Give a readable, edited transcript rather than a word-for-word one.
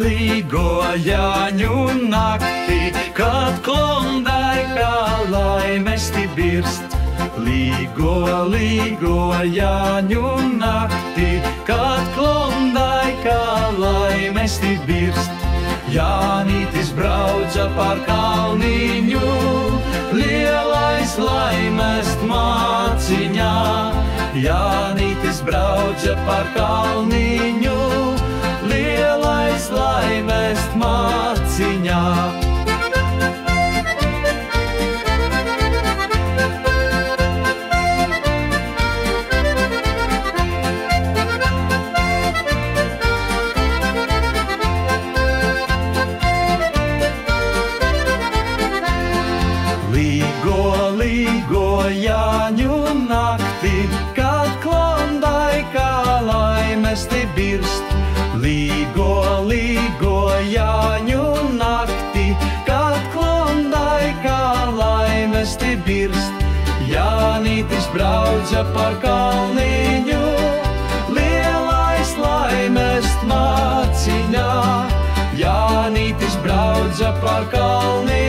līgo Jāņu naktī, kad Klondaikā laimesti birst. Līgo Jāņu naktī, kad Klondaikā laimesti birst. Jānītis brauca par kalniņu, lielais laimest māciņā. Jānītis brauca par kalniņu, lielais laimest māciņā. Līgo Jāņu naktī, kad Klondaikā laimesti birst. Līgo Jāņu naktī, kad Klondaikā laimesti birst. Jānītis brauca par kalniņu, lielais laimest māciņā. Jānītis brauca par kalniņu,